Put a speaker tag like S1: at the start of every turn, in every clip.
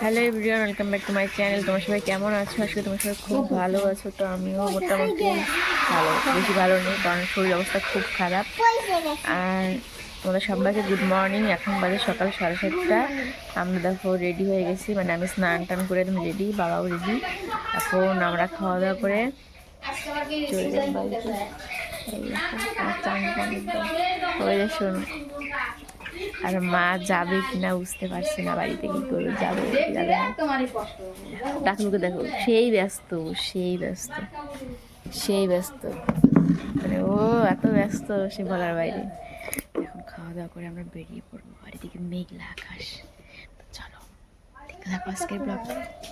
S1: Hello everyone, welcome back to my channel. তোমার সবাই কেমন আছো? আজকে তোমার সবাই খুব ভালো আছো। তো আমিও মোটামুটি ভালো, বেশি ভালো নেই কারণ শরীর অবস্থা খুব খারাপ। আর তোমাদের সবাইকে গুড মর্নিং। এখন বাজে সকাল 7:30। আমরা দেখো রেডি হয়ে গেছি, মানে আমি স্নান টান করে একদম রেডি, বাবাও রেডি। এখন আমরা খাওয়া দাওয়া করে চলে যাই বাড়িতে। শোন, আর মা যাবে কিনা বুঝতে পারছি না, বাড়িতে কি করবে, যাবে যাবে না। ডাকলুকে দেখো, সেই ব্যস্ত সেই ব্যস্ত সেই ব্যস্ত, মানে ও এত ব্যস্ত সে বলার বাইরে। এখন খাওয়া দাওয়া করে আমরা বেরিয়ে পড়বো বাড়ি থেকে। মেঘলা আকাশ। তো চলো দেখতে থাকো আজকের ব্লগ।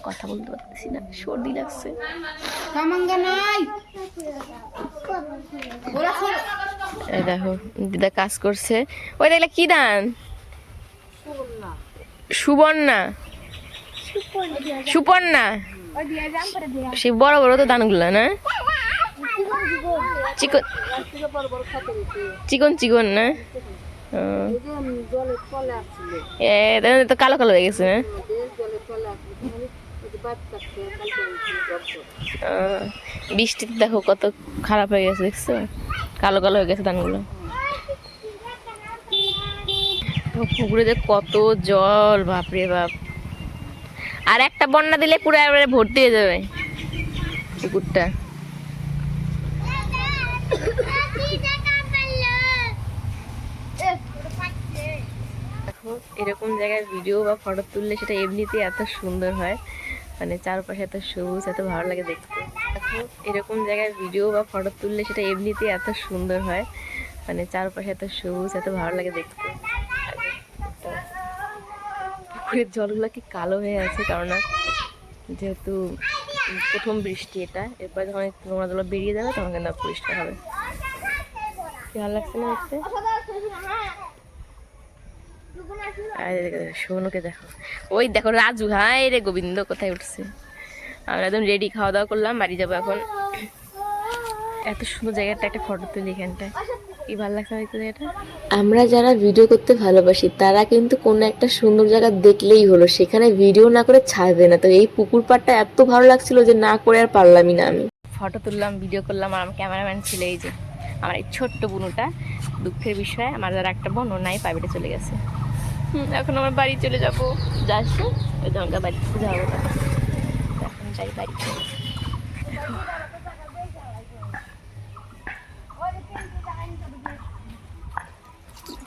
S1: কথা বলতে পারতেছি না, সর্দি লাগছে। এই দেখো দিদা কাজ করছে। ওই দেখলে কি দান? সুবর্ণা, সুপর্ণা, সে বড় বড় তো দানগুলো না, চিকন চিকন চিকন না, তো কালো কালো হয়ে গেছে না। বৃষ্টিতে দেখো কত খারাপ হয়ে গেছে, দেখছো কালো কালো হয়ে গেছে ধানগুলো। পুকুরে যে কত জল, বাপরে বাপ। আর একটা বন্যা দিলে পুরো এবারে ভর্তি হয়ে যাবে পুকুরটা। এরকম জায়গায় ভিডিও বা ফটো তুললে সেটা এমনিতেই এত সুন্দর হয়, মানে চারপাশে এত সবুজ, এত ভালো লাগে দেখতে। দেখো এরকম জায়গায় ভিডিও বা ফটো তুললে সেটা এমনিতেই এত সুন্দর হয়, মানে চারপাশে এত সবুজ, এত ভালো লাগে দেখতে। পুকুরের জলগুলো কি কালো হয়ে আছে, কারণ যেহেতু প্রথম বৃষ্টি এটা, এরপর যখন নোংরা জল বেরিয়ে যাবে তখন কিন্তু পরিষ্কার হবে। কি ভালো লাগছে না দেখতে? সোনুকে দেখো, ওই দেখো রাজু, হাই রে গোবিন্দ কোথায় উঠছে। আমরা একদম রেডি, খাওয়া দাওয়া করলাম, বাড়ি যাবো এখন। এত সুন্দর জায়গাটা, একটা ফটো তুলি এখানটায়, কি ভালো লাগছে দেখতে জায়গাটা। আমরা যারা ভিডিও করতে ভালোবাসি তারা কিন্তু কোনো একটা সুন্দর জায়গা দেখলেই হলো, সেখানে ভিডিও না করে ছাড়বে না। তো এই পুকুর পাড়টা এত ভালো লাগছিল যে না করে আর পারলামই না। আমি ফটো তুললাম, ভিডিও করলাম, আর আমার ক্যামেরাম্যান ছিল এই যে আমার এই ছোট্ট বোনটা। দুঃখের বিষয় আমার যারা একটা বোন ও নাই, প্রাইভেটে চলে গেছে। এখন আমার বাড়ি চলে যাবো, যাচ্ছি ওই দরকার বাড়িতে যাবো, এখন যাই বাড়িতে।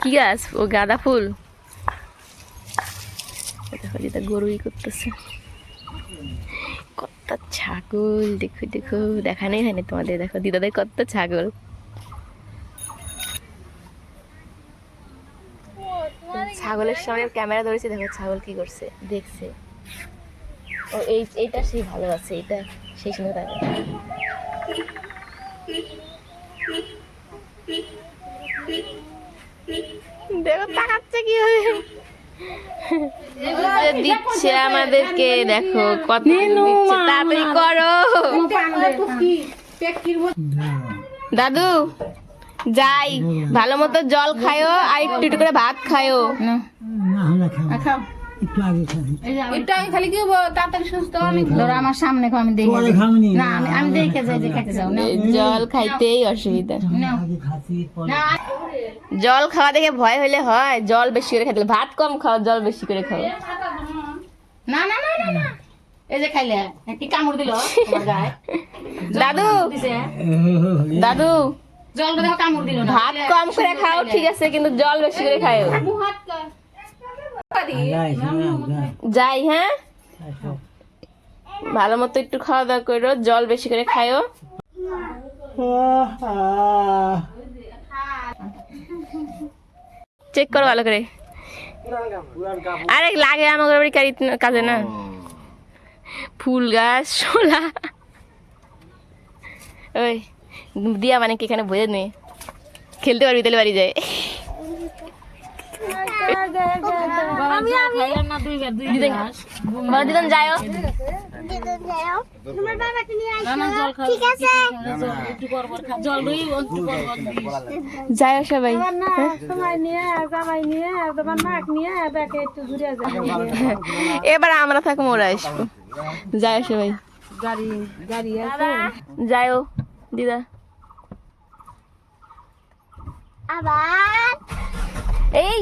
S1: কি গাছ? ও গাঁদা ফুল। দেখো দিদা গরুই করতেছে। কত ছাগল, দেখো দেখো, দেখানোই হয়নি তোমাদের। দেখো দিদাদের কত ছাগল। ছাগলের সামনে ক্যামেরা ধরেছে, দেখো ছাগল কি করছে, দেখছে। ও এইটা সেই ভালো আছে, এটা সেই সময় থাকে। দেখো তাকাচ্ছে কি দিচ্ছে আমাদেরকে, দেখো কত দিচ্ছে, তাড়াতাড়ি করো। দাদু যাই, ভালো মতো জল খায়ও, আর একটু একটু করে ভাত খায়ও।
S2: একটু আগে খালি কি তাড়াতাড়ি সুস্থ আমি ধরো আমার সামনে আমি দেখি না, আমি দেখে যাই যে খাইতে যাও না।
S1: জল খাইতেই অসুবিধা, জল খাওয়া দেখে ভয় হইলে হয়। জল বেশি করে খাইতে, ভাত কম খাও, জল বেশি করে খাও।
S2: না না না না, এই যে খাইলে কি কামড় দিল গায়ে।
S1: দাদু দাদু
S2: জলটা দেখো কামড় দিল না।
S1: ভাত কম করে খাও ঠিক আছে, কিন্তু জল বেশি করে খাও। যাই, হ্যাঁ ভালো মতো একটু খাওয়া দাওয়া করো, জল বেশি করে খাও। চেক করো ভালো করে। আরে লাগে আমাদের বাড়ি কাজে না, ফুল গাছ শোলা। ওই দিয়া মানে কি এখানে বোঝে নেই, খেলতে পারবি তাহলে বাড়ি যায়। দিদন যাও যাও সবাই এবার আমরা থাকবো ওরা আসবো যাও সবাই যাও দিদা
S3: আবার
S1: এই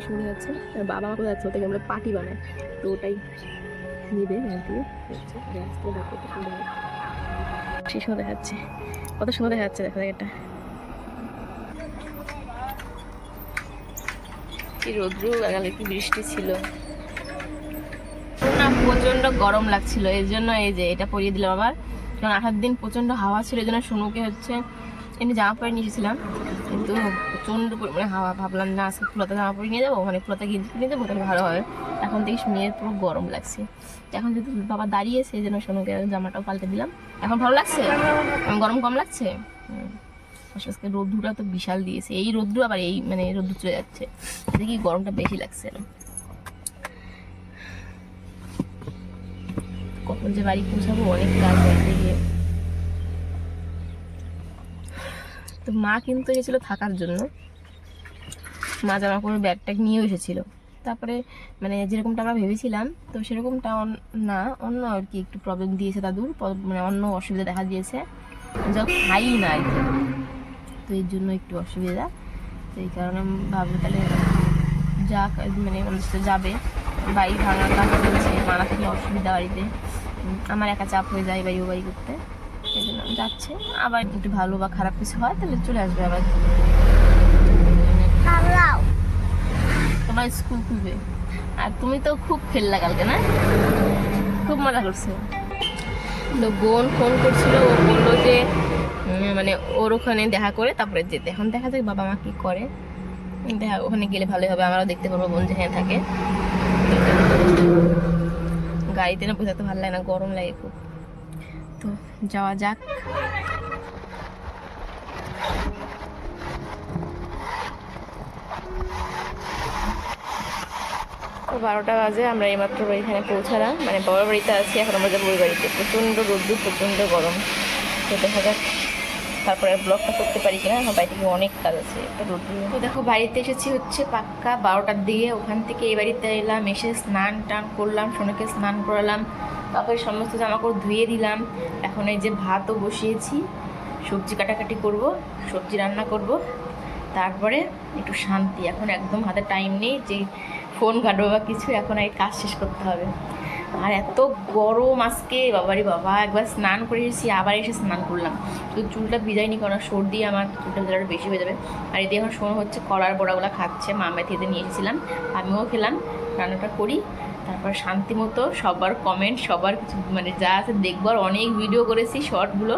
S1: শুনে যাচ্ছে বাবা মা কোথায় যাচ্ছে ওটাকে আমরা পার্টি বানাই তো ওটাই নিবে সেই সময় দেখাচ্ছে কত সময় দেখা যাচ্ছে দেখা এটা কি রৌদ্র লাগালে কি বৃষ্টি ছিল না প্রচন্ড গরম লাগছিল এর জন্য এই যে এটা পরিয়ে দিলাম আবার কারণ 8 দিন প্রচন্ড হাওয়া ছিল এই জন্য সোনুকে হচ্ছে এমনি জামা পরে নিয়েছিলাম কিন্তু প্রচন্ড পরিমাণে হাওয়া ভাবলাম না আজকে ফুলাতে জামা পরে নিয়ে যাবো মানে ফুলাতে গেঞ্জি নিয়ে যাবো তাহলে ভালো হবে এখন থেকে মেয়ের পুরো গরম লাগছে এখন যেহেতু বাবা দাঁড়িয়েছে এই জন্য সোনুকে জামাটাও পাল্টে দিলাম এখন ভালো লাগছে গরম কম লাগছে আজকে রোদ্দুরা তো বিশাল দিয়েছে এই রোদ্দুর আবার এই মানে রোদ্দুর চলে যাচ্ছে এতে কি গরমটা বেশি লাগছে কখন যে বাড়ি পৌঁছাবো অনেক কাজ বাড়িতে গিয়ে তো মা কিন্তু এসেছিল থাকার জন্য মা জামা কাপড় ব্যাগ ট্যাগ নিয়েও এসেছিলো তারপরে মানে যেরকমটা আমরা ভেবেছিলাম তো সেরকমটা না অন্য আর কি একটু প্রবলেম দিয়েছে দাদুর মানে অন্য অসুবিধা দেখা দিয়েছে যা খাই না আর কি তো এর জন্য একটু অসুবিধা তো এই কারণে ভাবলো তাহলে যা মানে আমাদের সাথে যাবে বাড়ি ভাঙার কাজ চলছে মানা থেকে অসুবিধা বাড়িতে আমার একা চাপ হয়ে যায় বাড়ি ও বাড়ি করতে এই জন্য যাচ্ছে আবার একটু ভালো বা খারাপ কিছু হয় তাহলে চলে আসবে আবার তোমার স্কুল খুলবে আর তুমি তো খুব খেললা কালকে না খুব মজা করছো তো বোন ফোন করছিল ও বললো যে মানে ওর ওখানে দেখা করে তারপরে যেতে এখন দেখা যাক বাবা মা কি করে দেখা ওখানে গেলে ভালোই হবে আমরাও দেখতে পারবো বোন যেখানে থাকে গাড়িতে না বোঝাতে ভালো লাগে না গরম লাগে খুব তো যাওয়া যাক 12টা বাজে আমরা এইমাত্র এখানে পৌঁছালাম মানে বাবার বাড়িতে আছি এখন আমরা যাবো ওই বাড়িতে প্রচণ্ড রোদ্দুর প্রচণ্ড গরম তো দেখা যাক তারপরে ব্লগটা করতে পারি কিনা আমার বাড়ি থেকে অনেক কাজ আছে একটা রোদ্দুর তো দেখো বাড়িতে এসেছি হচ্ছে পাক্কা 12টার দিকে ওখান থেকে এই বাড়িতে এলাম এসে স্নান টান করলাম সোনাকে স্নান করালাম তারপরে সমস্ত জামাকাপড় ধুয়ে দিলাম এখন এই যে ভাতও বসিয়েছি সবজি কাটাকাটি করব সবজি রান্না করব তারপরে একটু শান্তি এখন একদম হাতে টাইম নেই যে ফোন ঘাটবো বা কিছু এখন এই কাজ শেষ করতে হবে আর এত গরম আজকে বাবারি বাবা একবার স্নান করে এসেছি আবার এসে স্নান করলাম শুধু চুলটা ভিজাইনি কারণ সর্দি আমার চুলটা ভিজাটা বেশি হয়ে যাবে আর এদিকে এখন শোনো হচ্ছে কলার বড়াগুলো খাচ্ছে মামা থেকে নিয়ে এসেছিলাম আমিও খেলাম রান্নাটা করি তারপর শান্তি মতো সবার কমেন্ট সবার কিছু মানে যা আছে দেখবো আর অনেক ভিডিও করেছি শর্টগুলো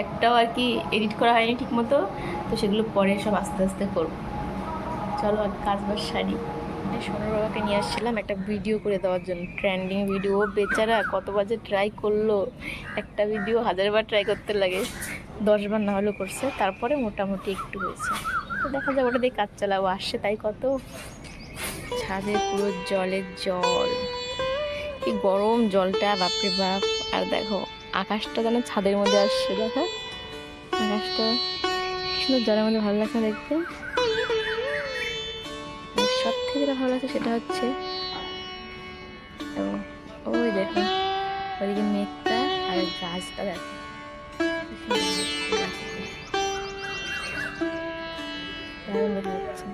S1: একটাও আর কি এডিট করা হয়নি ঠিক মতো তো সেগুলো পরে সব আস্তে আস্তে করবো চলো আর কাজ বাজ সারি সোনার বাবাকে নিয়ে আসছিলাম একটা ভিডিও করে দেওয়ার জন্য ট্রেন্ডিং ভিডিও বেচারা কত বাজে ট্রাই করলো একটা ভিডিও 1000 বার ট্রাই করতে লাগে 10 বার না হলেও করছে তারপরে মোটামুটি একটু হয়েছে তো দেখা যায় ওটা দিয়ে কাজ চালাবো আসছে তাই কত ছাদে পুরো জলের জল কি গরম জলটা বাপরে বাপ আর দেখো আকাশটা যেন ছাদের মধ্যে আসছে দেখো আকাশটা সুন্দর জলের মধ্যে ভালো লাগছে দেখতে। সব থেকে যেটা ভালো লাগছে সেটা হচ্ছে ওই দেখো ওইদিকে মেঘটা আর ওই গাছটা দেখো দারুণ দেখা যাচ্ছে।